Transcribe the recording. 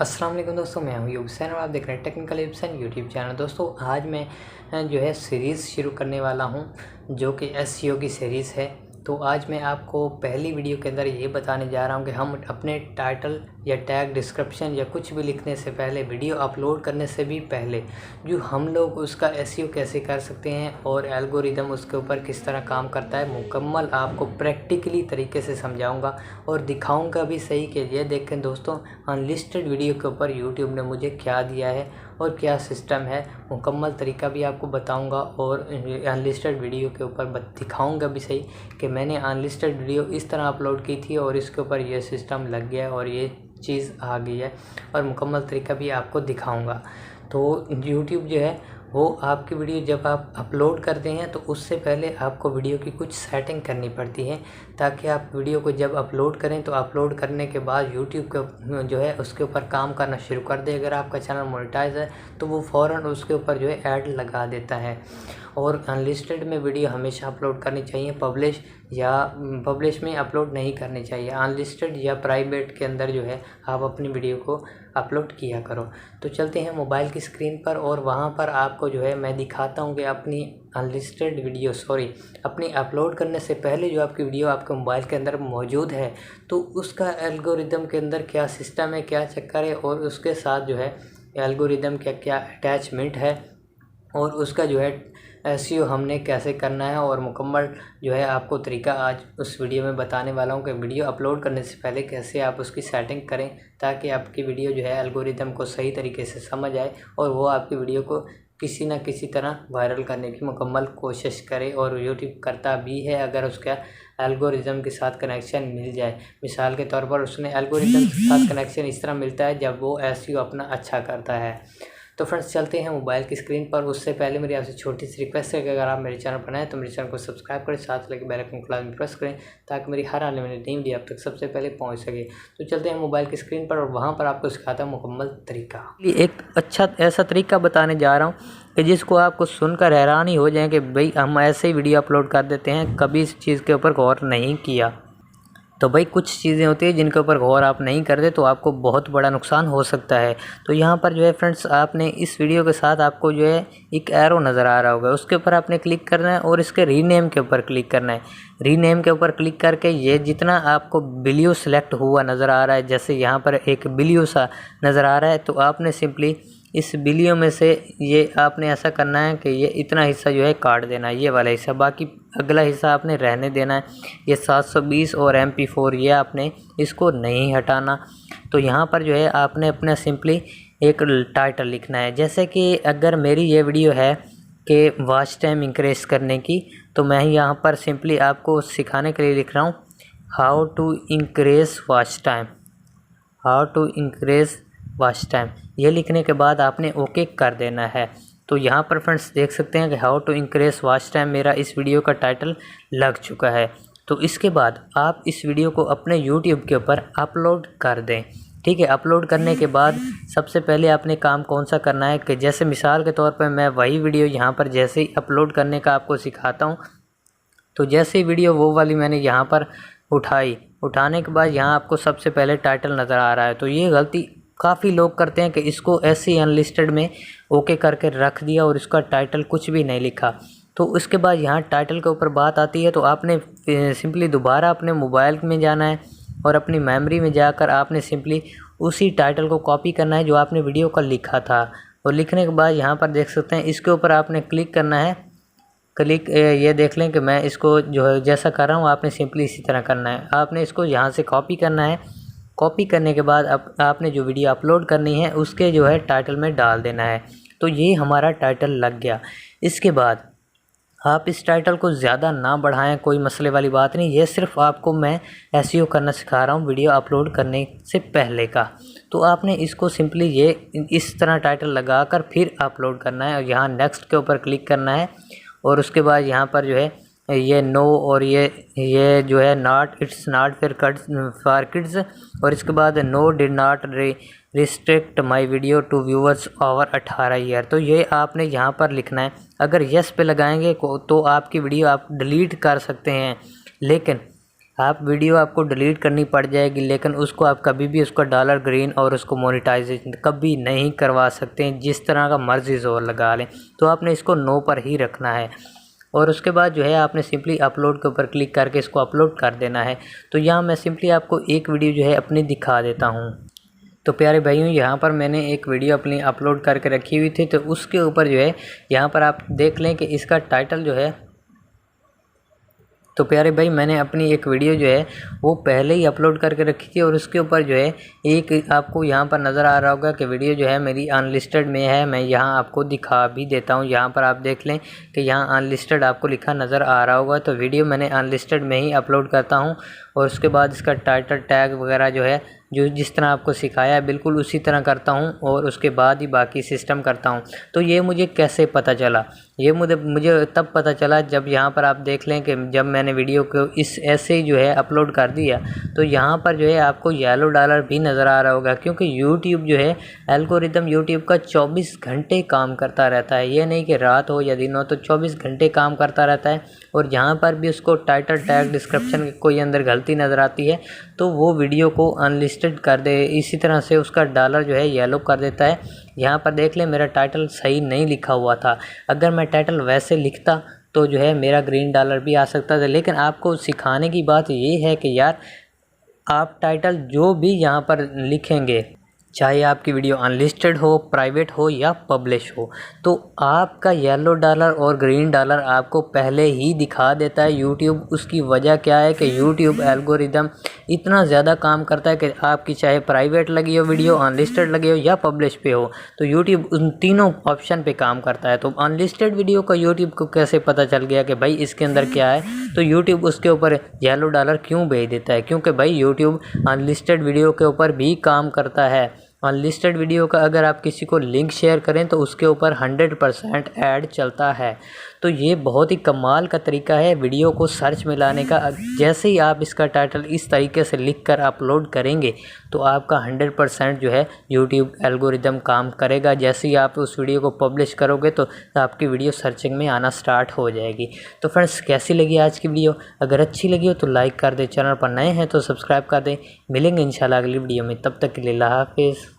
अस्सलाम वालेकुम दोस्तों, मैं हूं यूब हुसैन और आप देख रहे हैं टेक्निकल यूब यूट्यूब चैनल। दोस्तों आज मैं जो है सीरीज़ शुरू करने वाला हूं जो कि एसईओ की सीरीज़ है। तो आज मैं आपको पहली वीडियो के अंदर ये बताने जा रहा हूं कि हम अपने टाइटल या टैग डिस्क्रिप्शन या कुछ भी लिखने से पहले, वीडियो अपलोड करने से भी पहले जो हम लोग उसका एसईओ कैसे कर सकते हैं और एल्गोरिदम उसके ऊपर किस तरह काम करता है, मुकम्मल आपको प्रैक्टिकली तरीके से समझाऊंगा और दिखाऊंगा भी सही कि ये देखें दोस्तों, अनलिस्टेड वीडियो के ऊपर यूट्यूब ने मुझे क्या दिया है और क्या सिस्टम है। मुकम्मल तरीका भी आपको बताऊंगा और अनलिस्टेड वीडियो के ऊपर दिखाऊंगा भी सही कि मैंने अनलिस्टेड वीडियो इस तरह अपलोड की थी और इसके ऊपर ये सिस्टम लग गया और ये चीज़ आ गई है, और मुकम्मल तरीका भी आपको दिखाऊंगा। तो यूट्यूब जो है वो आपकी वीडियो जब आप अपलोड करते हैं तो उससे पहले आपको वीडियो की कुछ सेटिंग करनी पड़ती है, ताकि आप वीडियो को जब अपलोड करें तो अपलोड करने के बाद यूट्यूब का जो है उसके ऊपर काम करना शुरू कर दे। अगर आपका चैनल मोनेटाइज है तो वो फ़ौरन उसके ऊपर जो है ऐड लगा देता है। और अनलिस्टेड में वीडियो हमेशा अपलोड करनी चाहिए, पब्लिश में अपलोड नहीं करनी चाहिए। अनलिस्टेड या प्राइवेट के अंदर जो है आप अपनी वीडियो को अपलोड किया करो। तो चलते हैं मोबाइल की स्क्रीन पर और वहाँ पर आपको जो है मैं दिखाता हूँ कि अपनी अनलिस्टेड वीडियो अपनी अपलोड करने से पहले जो आपकी वीडियो आपके मोबाइल के अंदर मौजूद है तो उसका एल्गोरिदम के अंदर क्या सिस्टम है, क्या चक्कर है, और उसके साथ जो है एल्गोरिदम क्या क्या अटैचमेंट है और उसका जो है एसईओ हमने कैसे करना है, और मुकम्मल जो है आपको तरीका आज उस वीडियो में बताने वाला हूं कि वीडियो अपलोड करने से पहले कैसे आप उसकी सेटिंग करें ताकि आपकी वीडियो जो है एल्गोरिदम को सही तरीके से समझ आए और वो आपकी वीडियो को किसी न किसी तरह वायरल करने की मुकम्मल कोशिश करे। और यूट्यूब करता भी है अगर उसका एल्गोरिदम के साथ कनेक्शन मिल जाए। मिसाल के तौर पर उसने एल्गोरिदम के साथ कनेक्शन इस तरह मिलता है जब वो एसईओ अपना अच्छा करता है। तो फ्रेंड्स चलते हैं मोबाइल की स्क्रीन पर। उससे पहले मेरी आपसे छोटी सी रिक्वेस्ट है कि अगर आप मेरे चैनल पर नए तो मेरे चैनल को सब्सक्राइब करें, साथ लगे बेल आइकन को लाजमी प्रेस करें ताकि मेरी हर आने वाली नई वीडियो आप तक सबसे पहले पहुंच सके। तो चलते हैं मोबाइल की स्क्रीन पर और वहां पर आपको सिखाता हूं मुकम्मल तरीका। एक अच्छा ऐसा तरीका बताने जा रहा हूँ कि जिसको आपको सुनकर हैरान ही हो जाए कि भाई हम ऐसे ही वीडियो अपलोड कर देते हैं, कभी इस चीज़ के ऊपर गौर नहीं किया। तो भाई कुछ चीज़ें होती है जिनके ऊपर गौर आप नहीं करते तो आपको बहुत बड़ा नुकसान हो सकता है। तो यहाँ पर जो है फ्रेंड्स, आपने इस वीडियो के साथ आपको जो है एक एरो नज़र आ रहा होगा, उसके ऊपर आपने क्लिक करना है और इसके रीनेम के ऊपर क्लिक करना है। रीनेम के ऊपर क्लिक करके ये जितना आपको वीडियो सेलेक्ट हुआ नज़र आ रहा है, जैसे यहाँ पर एक वीडियो सा नज़र आ रहा है, तो आपने सिंपली इस वीडियो में से ये आपने ऐसा करना है कि ये इतना हिस्सा जो है काट देना है, ये वाला हिस्सा, बाकी अगला हिस्सा आपने रहने देना है। ये 720 और MP4 ये आपने इसको नहीं हटाना। तो यहाँ पर जो है आपने अपना सिंपली एक टाइटल लिखना है। जैसे कि अगर मेरी ये वीडियो है कि वॉच टाइम इंक्रीज करने की, तो मैं यहाँ पर सिंपली आपको सिखाने के लिए लिख रहा हूँ how to increase watch time, how to increase watch time. ये लिखने के बाद आपने ओके कर देना है। तो यहाँ पर फ्रेंड्स देख सकते हैं कि how to increase watch time मेरा इस वीडियो का टाइटल लग चुका है। तो इसके बाद आप इस वीडियो को अपने यूट्यूब के ऊपर अपलोड कर दें। ठीक है, अपलोड करने के बाद सबसे पहले आपने काम कौन सा करना है कि जैसे मिसाल के तौर पर मैं वही वीडियो यहाँ पर जैसे ही अपलोड करने का आपको सिखाता हूँ, तो जैसे ही वीडियो वो वाली मैंने यहाँ पर उठाने के बाद यहाँ आपको सबसे पहले टाइटल नज़र आ रहा है। तो ये गलती काफ़ी लोग करते हैं कि इसको ऐसे ही अनलिस्टेड में ओके करके रख दिया और इसका टाइटल कुछ भी नहीं लिखा। तो उसके बाद यहाँ टाइटल के ऊपर बात आती है, तो आपने सिंपली दोबारा अपने मोबाइल में जाना है और अपनी मेमोरी में जाकर आपने सिंपली उसी टाइटल को कॉपी करना है जो आपने वीडियो का लिखा था। और लिखने के बाद यहाँ पर देख सकते हैं इसके ऊपर आपने क्लिक करना है। ये देख लें कि मैं इसको जो है जैसा कर रहा हूँ आपने सिंपली इसी तरह करना है। आपने इसको यहाँ से कॉपी करना है। कॉपी करने के बाद अब आपने जो वीडियो अपलोड करनी है उसके जो है टाइटल में डाल देना है। तो ये हमारा टाइटल लग गया। इसके बाद आप इस टाइटल को ज़्यादा ना बढ़ाएं, कोई मसले वाली बात नहीं, ये सिर्फ आपको मैं एसईओ करना सिखा रहा हूँ वीडियो अपलोड करने से पहले का। तो आपने इसको सिंपली ये इस तरह टाइटल लगाकर फिर अपलोड करना है और यहाँ नेक्स्ट के ऊपर क्लिक करना है। और उसके बाद यहाँ पर जो है ये नो और ये जो है not, it's not for kids, और इसके बाद no did not restrict my video to viewers over 18 year. तो ये आपने यहाँ पर लिखना है। अगर यस पे लगाएंगे तो आपकी वीडियो आप डिलीट कर सकते हैं, लेकिन आप वीडियो आपको डिलीट करनी पड़ जाएगी, लेकिन उसको आप कभी भी उसका डॉलर ग्रीन और उसको मोनेटाइजेशन कभी नहीं करवा सकते हैं, जिस तरह का मर्ज़ी ज़ोर लगा लें। तो आपने इसको नो पर ही रखना है और उसके बाद जो है आपने सिंपली अपलोड के ऊपर क्लिक करके इसको अपलोड कर देना है। तो यहाँ मैं सिंपली आपको एक वीडियो जो है अपनी दिखा देता हूँ। तो प्यारे भाइयों, यहाँ पर मैंने एक वीडियो अपनी अपलोड करके रखी हुई थी, तो उसके ऊपर जो है यहाँ पर आप देख लें कि इसका टाइटल जो है, तो प्यारे भाई मैंने अपनी एक वीडियो जो है वो पहले ही अपलोड करके रखी थी और उसके ऊपर जो है एक आपको यहाँ पर नज़र आ रहा होगा कि वीडियो जो है मेरी अनलिस्टेड में है। मैं यहाँ आपको दिखा भी देता हूँ, यहाँ पर आप देख लें कि यहाँ अनलिस्टेड आपको लिखा नज़र आ रहा होगा। तो वीडियो मैंने अनलिस्टेड में ही अपलोड करता हूँ और उसके बाद इसका टाइटल टैग वगैरह जो है जो जिस तरह आपको सिखाया है बिल्कुल उसी तरह करता हूँ और उसके बाद ही बाकी सिस्टम करता हूँ। तो ये मुझे कैसे पता चला, ये मुझे तब पता चला जब यहाँ पर आप देख लें कि जब मैंने वीडियो को इस ऐसे ही जो है अपलोड कर दिया, तो यहाँ पर जो है आपको येलो डॉलर भी नज़र आ रहा होगा, क्योंकि यूट्यूब जो है एल्गोरिदम यूट्यूब का 24 घंटे काम करता रहता है। ये नहीं कि रात हो या दिन हो, तो 24 घंटे काम करता रहता है। और यहाँ पर भी उसको टाइटल टैग डिस्क्रिप्शन कोई अंदर गलती नज़र आती है तो वो वीडियो को अनलिस्टेड कर दे, इसी तरह से उसका डॉलर जो है येलो कर देता है। यहाँ पर देख लें मेरा टाइटल सही नहीं लिखा हुआ था, अगर मैं टाइटल वैसे लिखता तो जो है मेरा ग्रीन डॉलर भी आ सकता था। लेकिन आपको सिखाने की बात ये है कि यार आप टाइटल जो भी यहाँ पर लिखेंगे, चाहे आपकी वीडियो अनलिस्टेड हो, प्राइवेट हो या पब्लिश हो, तो आपका येलो डॉलर और ग्रीन डॉलर आपको पहले ही दिखा देता है यूट्यूब। उसकी वजह क्या है कि यूट्यूब एल्गोरिदम इतना ज़्यादा काम करता है कि आपकी चाहे प्राइवेट लगी हो वीडियो, अनलिस्टेड लगी हो या पब्लिश पे हो, तो यूट्यूब उन तीनों ऑप्शन पे काम करता है। तो अनलिस्टेड वीडियो का यूट्यूब को कैसे पता चल गया कि भाई इसके अंदर क्या है, तो यूट्यूब उसके ऊपर येलो डॉलर क्यों भेज देता है, क्योंकि भाई यूट्यूब अनलिस्टेड वीडियो के ऊपर भी काम करता है। अनलिस्टेड वीडियो का अगर आप किसी को लिंक शेयर करें तो उसके ऊपर 100% ऐड चलता है। तो ये बहुत ही कमाल का तरीका है वीडियो को सर्च में लाने का। जैसे ही आप इसका टाइटल इस तरीके से लिखकर अपलोड करेंगे तो आपका 100% जो है यूट्यूब एल्गोरिदम काम करेगा। जैसे ही आप उस वीडियो को पब्लिश करोगे तो आपकी वीडियो सर्चिंग में आना स्टार्ट हो जाएगी। तो फ्रेंड्स, कैसी लगी आज की वीडियो? अगर अच्छी लगी हो तो लाइक कर दें, चैनल पर नए हैं तो सब्सक्राइब कर दें। मिलेंगे इंशाल्लाह अगली वीडियो में, तब तक के लिए अल्लाह हाफिज़।